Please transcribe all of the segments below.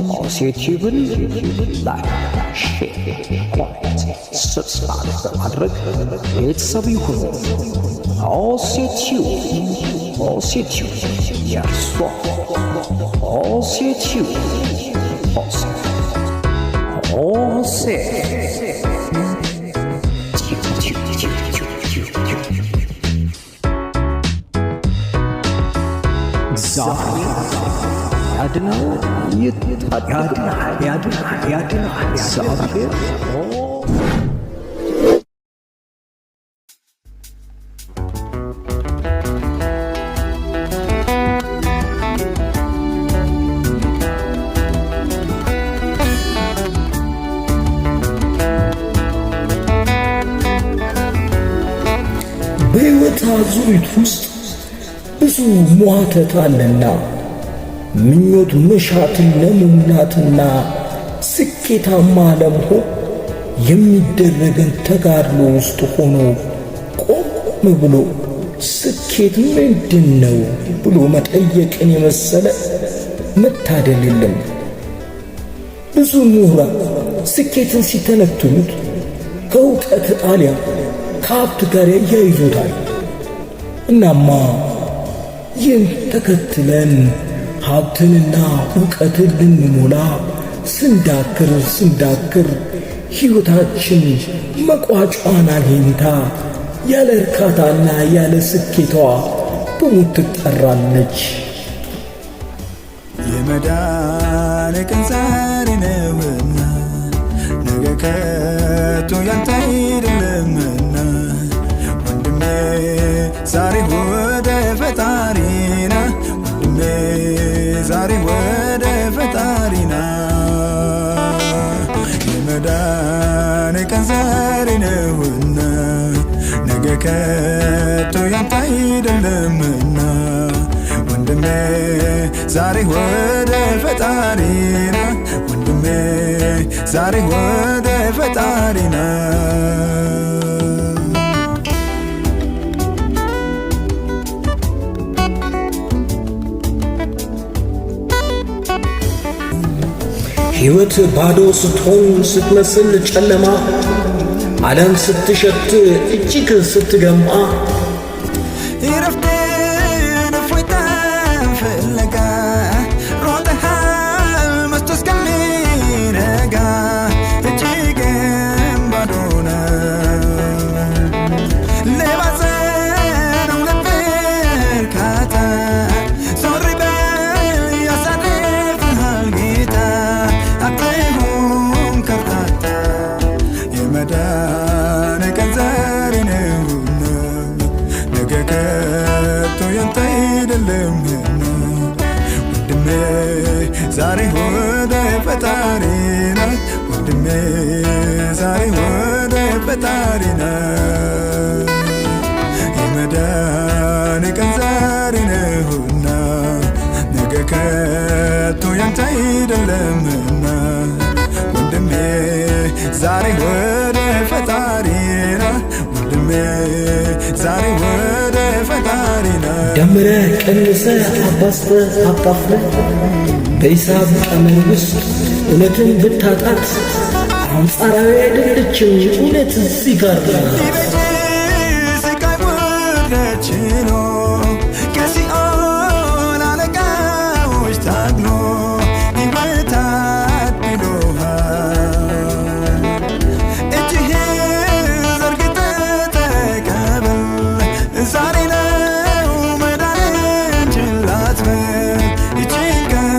ሆሴቲዩብን ላይክ፣ ሼር፣ ኮሜንት፣ ሰብስክራይብ በማድረግ ቤተሰብ ይሁኑ። ሆሴቲዩብ የእርሶ ሆሴቲዩብ ያድነው ያድነው እግዚአብሔር በሕይወት አዙሪት ውስጥ ብዙ ሟተት አለና ምኞት መሻትን ለመሙላትና ስኬታማ ለመሆን የሚደረገን ተጋድሎ ውስጥ ሆኖ ቆም ብሎ ስኬት ምንድነው ብሎ መጠየቅን የመሰለ መታደል የለም። ብዙ ምሁራን ስኬትን ሲተነትኑት ከእውቀት አሊያም ከሀብት ጋር ያያይዙታል። እናማ ይህን ተከትለን ሀብትንና ዕውቀትን ልንሞላ ስንዳክር ሕይወታችን መቋጫዋን አግኝታ ያለ እርካታና ያለ ስኬቷ በሞት ትጠራለች። የመዳን ቀን ዛሬ ነውና ነገ ከቶ ያንተ አይደለምና ወንድሜ ዛሬ ወደ ፈጣሪና ወንድሜ ዛሬ ወደ ፈጣሪና የመዳን ቀን ዛሬ ነውና ነገ ከቶ ያንተ አይደለምና ወንድሜ ዛሬ ወደ ፈጣሪና ወንድሜ ዛሬ ወደ ፈጣሪና ሕይወት ባዶ ስትሆን ስትመስል ጨለማ ዓለም ስትሸት እጅግ ስትገማ ይረፍትን እፎይታን ፍለጋ ሮጠሃል መስቶ እስከሚነጋ እጅግም ባዶ ነው ለባዘነው ልብ እርካታ ዞር በል ያሳርፍሃል ጌታ አትሁን ከርታታ የመዳን ቀን ዛሬ ነውና ነገ ከቶ ያንተ አይደለምና ወንድሜ ዛሬ ወደ ፈጣሪና ወንድሜ ዛሬ ወደ ፈጣሪና የመዳን ቀን ዛሬ ነውና ነገ ከቶ ያንተ አይደለምና ወንድሜ ዛሬ ወደ ፈጣሪና ወንድሜ ዛሬ ወደ ፈጣሪና ደምረ ቀንሰ አባስተ አካፍለ በሂሳብ ቀመር ውስጥ እውነትን ብታጣት አንጻራዊ አይደለችም እውነት እዚህ ጋር ስቃይ ውርደት ችሎ ከሲኦል አለቃዎች ታግሎ ሕይወት አድሎሃል እጅህን ዘርግተህ ተቀበል ዛሬ ነው መዳንን ችላ አትበል ይህችን ቀን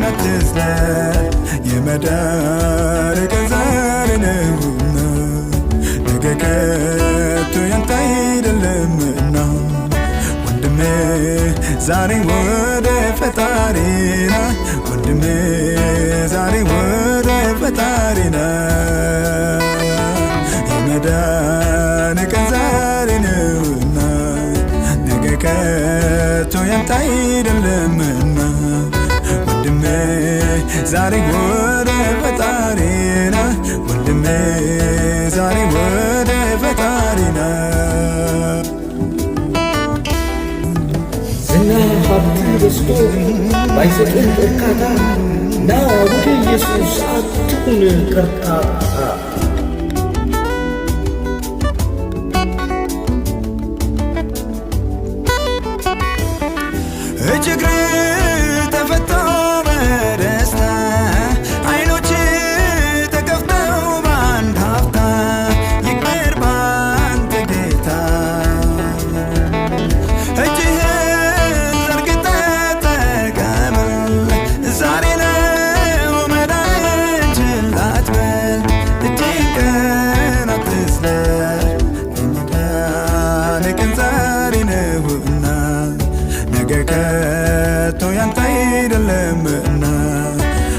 አትዝለል የመዳን ቀን ዛሬ ነውና ነገ ከቶ ያንተ አይደለምና ወንድሜ ዛሬ ወደ ፈጣሪና ወንድሜ ዛሬ ወደ ፈጣሪና የመዳን ቀን ዛሬ ነውና ነገ ከቶ ያንተ አይደለምና ወንድሜ ዛሬ ወደ ፈጣሪና ወንድሜ ዛሬ ወደ ፈጣሪና ዝና ሀብት ገዝቶ ባይሰጥህ እርካታ ና ወደ ኢየሱስ አትሁን ከርታታ። እጅግር ተፈቶ በደስታ አይኖች ተከፍተው በአንድ ሀፍታ ይቅር ባንተ ጌታ እጅህን ዘርግተህ ተቀበል። ዛሬ ነው መዳን ችላ አትበል። እጅህን ቀን አትዝለል። የመዳን ቀን ዛሬ ነውና ነገ ከቶ ያንተ አይደለምና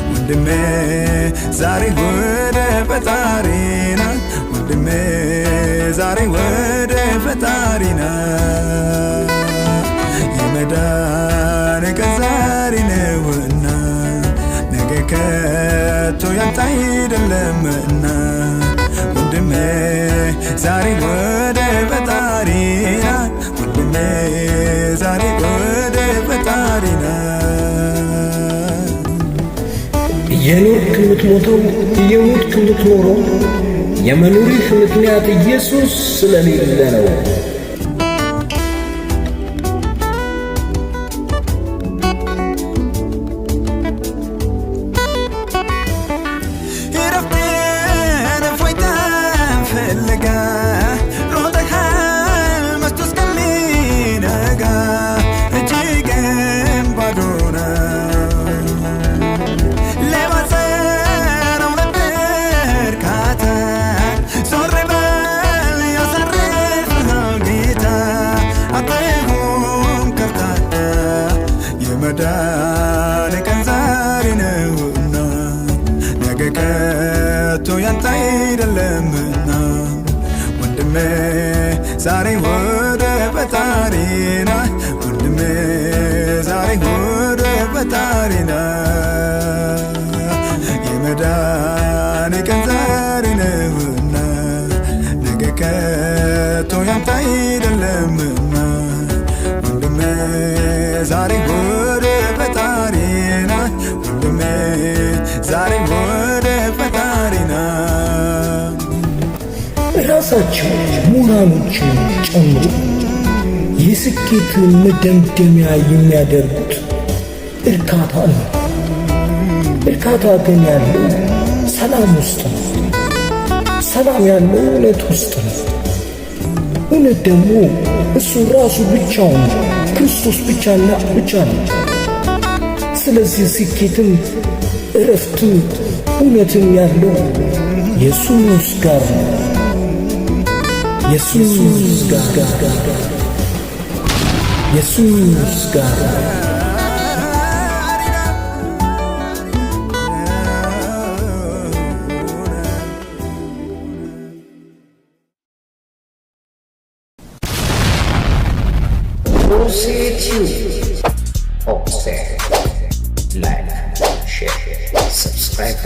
ወንድሜ ዛሬ ወደ ፈጣሪ ና። ወንድሜ ዛሬ ወደ ፈጣሪ ና። የመዳን ቀን ዛሬ ነውና ነገ ከቶ ያንተ አይደለምና ወንድሜ ዛሬ ወደ ፈጣሪ ና። ወንድሜ ዛሬ ወደ ፈጣሪ ና። እየኖርክ የምትሞተው እየሞትክ የምትኖረው የመኖርህ ምክንያት ኢየሱስ ስለሌለ ነው። የረፍትን እፎይታን ፈልገህ ሮጠሃል መሽቶ እስከሚነጋ እጅግም ባዶ ነው። ለማጸናው ነበር ካታ ዞር በል ያሳርፍሃል ጌታ። አትሁን ከርታታ የመዳን ቀን ዛሬ ነውና ነገ ከቶ ያንተ አይደለምና ወንድሜ ዛሬ ወደ ፈጣሪ ና። ወንድሜ ዛሬ ወደ ፈጣሪ ና። የመዳን ቀን ዛሬ ነውና ነገ ከቶ ያንተ አይደለምና ወንድሜ ዛሬ ወደ ፈጣሪ ና። ወንድሜ ዛሬ ወደ ፈጣሪ ና። ራሳቸው ምሁራኖችን ጨምሮ የስኬት መደምደሚያ የሚያደርጉት እርካታ ነው። እርካታ ግን ያለው ሰላም ውስጥ ነው። ሰላም ያለው እውነት ውስጥ ነው። እውነት ደግሞ እሱ ራሱ ብቻውን ክርስቶስ ብቻና ብቻ ነው። ስለዚህ ስኬትም እረፍትም እውነትም ያለው ኢየሱስ ጋር ነው። ኢየሱስ ጋር ኢየሱስ ጋር like, share, subscribe,